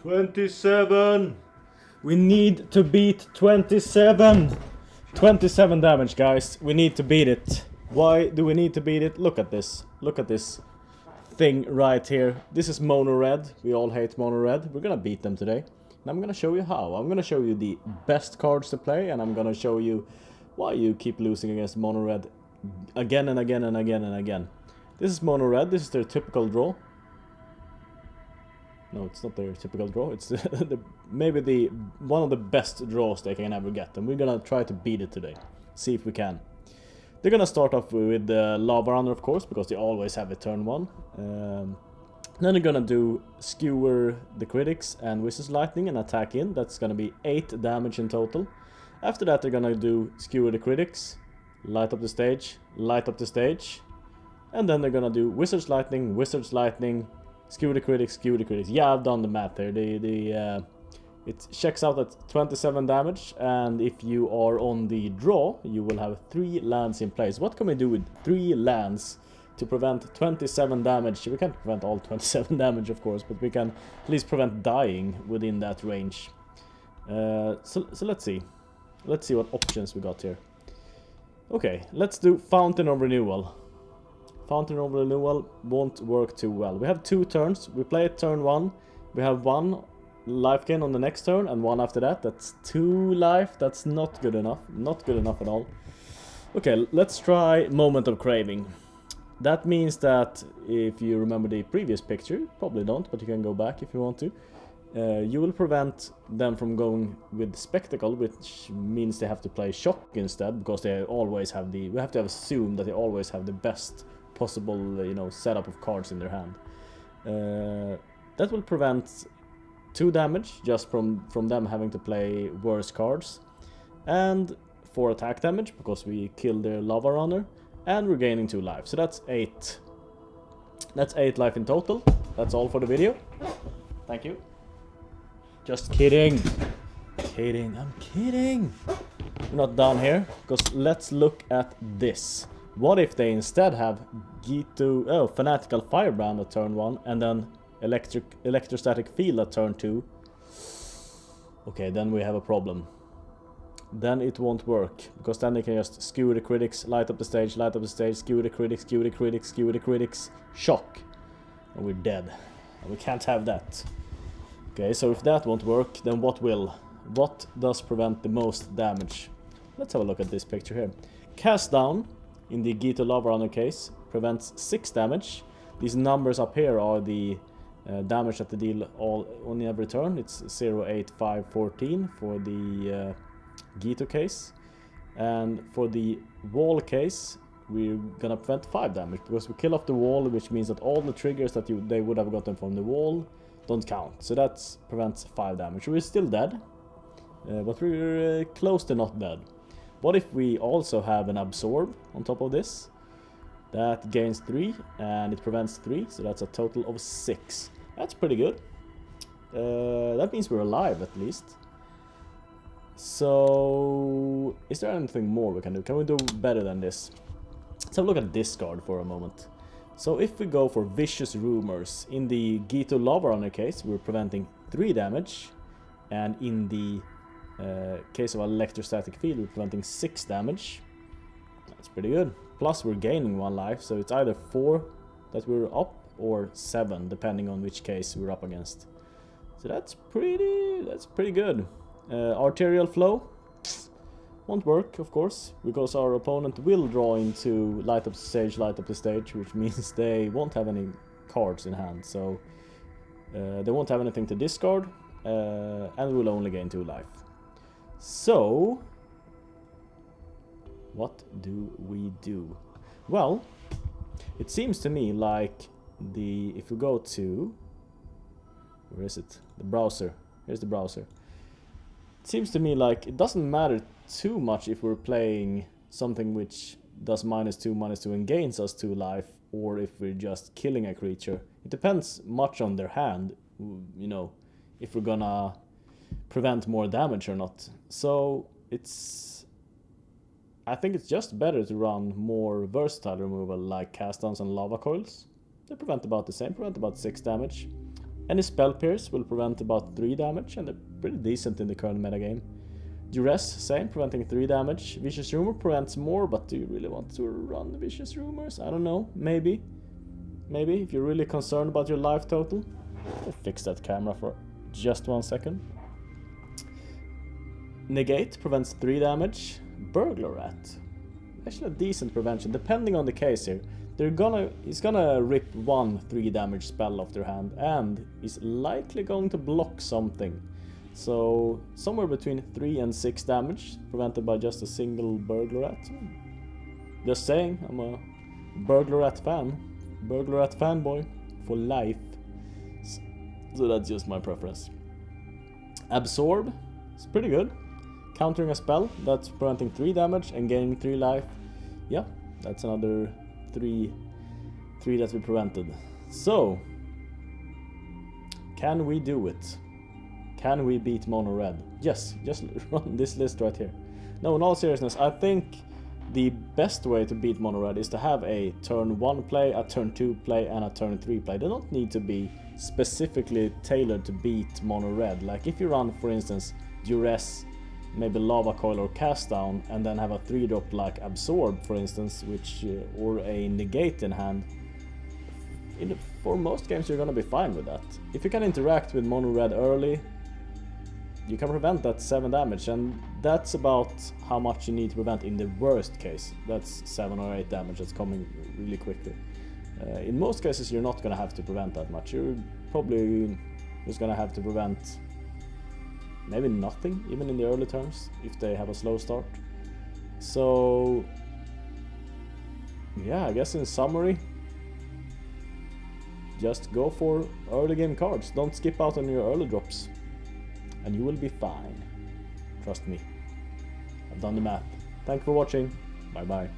27! We need to beat 27! 27 damage, guys. We need to beat it. Why do we need to beat it? Look at this. Look at this thing right here. This is mono red. We all hate mono red. We're gonna beat them today. And I'm gonna show you how. I'm gonna show you the best cards to play, and I'm gonna show you why you keep losing against mono red again and again and again and again. This is mono red. This is their typical draw. No, it's not their typical draw. It's maybe one of the best draws they can ever get, and we're gonna try to beat it today. See if we can. They're gonna start off with the Lava Runner, of course, because they always have a turn 1. Then they're gonna do Skewer the Critics and Wizard's Lightning and attack in. That's gonna be 8 damage in total. After that, they're gonna do Skewer the Critics, light up the stage, and then they're gonna do Wizard's Lightning, Skewer the Critics. Yeah, I've done the math there. It checks out at 27 damage, and if you are on the draw, you will have 3 lands in place. What can we do with 3 lands to prevent 27 damage? We can't prevent all 27 damage, of course, but we can at least prevent dying within that range. So let's see. Let's see what options we got here. Okay, let's do Fountain of Renewal. Fountain of Renewal won't work too well. We have 2 turns. We play it turn 1. We have 1 life gain on the next turn and 1 after that. That's 2 life. That's not good enough. Not good enough at all. Okay, let's try Moment of Craving. That means that if you remember the previous picture, probably don't, but you can go back if you want to. You will prevent them from going with Spectacle, which means they have to play Shock instead, because they always have we have to assume that they always have the best possible, setup of cards in their hand. That will prevent 2 damage just from them having to play worse cards, and 4 attack damage because we killed their Lava Runner, and we're gaining 2 life. So that's 8. That's 8 life in total. That's all for the video. Thank you. Just kidding. I'm kidding. We're not done here, because let's look at this. What if they instead have Fanatical Firebrand at turn 1 and then Electrostatic Field at turn 2? Okay, then we have a problem. Then it won't work, because then they can just Skewer the Critics, light up the stage, Skewer the Critics, Shock. And we're dead. And we can't have that. Okay, so if that won't work, then what will? What does prevent the most damage? Let's have a look at this picture here. Cast Down, in the Gito Lava Runner case, prevents 6 damage. These numbers up here are the damage that they deal on every turn. It's 0, 8, 5, 14 for the Gito case. And for the Wall case, we're gonna prevent 5 damage, because we kill off the wall, which means that all the triggers that they would have gotten from the wall don't count. So that prevents 5 damage. We're still dead, but we're close to not dead. What if we also have an Absorb on top of this? That gains 3 and it prevents 3, so that's a total of 6. That's pretty good. That means we're alive at least. So is there anything more we can do? Can we do better than this? Let's have a look at this card for a moment. So if we go for Vicious Rumors, in the Gito Lava Runner case, we're preventing 3 damage, and in the case of Electrostatic Field, we're preventing 6 damage. That's pretty good. Plus we're gaining 1 life, so it's either 4 that we're up or 7, depending on which case we're up against. So that's pretty good. Arterial Flow won't work, of course, because our opponent will draw into light up the stage, which means they won't have any cards in hand, so they won't have anything to discard, and we'll only gain 2 life. So what do we do? Well, it seems to me like if we go to, where is it? The browser. Here's the browser. It seems to me like it doesn't matter too much if we're playing something which does -2/-2 and gains us 2 life, or if we're just killing a creature. It depends much on their hand, if we're gonna prevent more damage or not. So I think it's just better to run more versatile removal like Cast Downs and Lava Coils. They prevent about the same, prevent about 6 damage. Any Spell Pierce will prevent about 3 damage, and they're pretty decent in the current metagame. Duress, same, preventing 3 damage. Vicious Rumor prevents more, but do you really want to run Vicious Rumors? I don't know, maybe. Maybe, if you're really concerned about your life total. I'll fix that camera for just 1 second. Negate prevents 3 damage. Burglar Rat. Actually a decent prevention, depending on the case here. He's gonna rip 1 3 damage spell off their hand, and he's likely going to block something. So somewhere between 3 and 6 damage, prevented by just a single Burglar Rat. Just saying, I'm a Burglar Rat fan. Burglar Rat fanboy for life. So that's just my preference. Absorb, it's pretty good. Countering a spell, that's preventing 3 damage and gaining 3 life. Yeah, that's another 3 that we prevented. So, can we do it? Can we beat mono red? Yes, just run this list right here. No, in all seriousness, I think the best way to beat mono red is to have a turn 1 play, a turn 2 play, and a turn 3 play. They don't need to be specifically tailored to beat mono red. Like if you run, for instance, Duress, maybe Lava Coil or Cast Down, and then have a 3-drop like Absorb, for instance, which or a Negate in hand. For most games you're gonna be fine with that. If you can interact with mono red early, you can prevent that 7 damage, and that's about how much you need to prevent in the worst case. That's 7 or 8 damage that's coming really quickly. In most cases you're not gonna have to prevent that much. You're probably just gonna have to prevent maybe nothing, even in the early terms, if they have a slow start. So yeah, I guess in summary, just go for early game cards. Don't skip out on your early drops, and you will be fine. Trust me. I've done the math. Thank you for watching. Bye bye.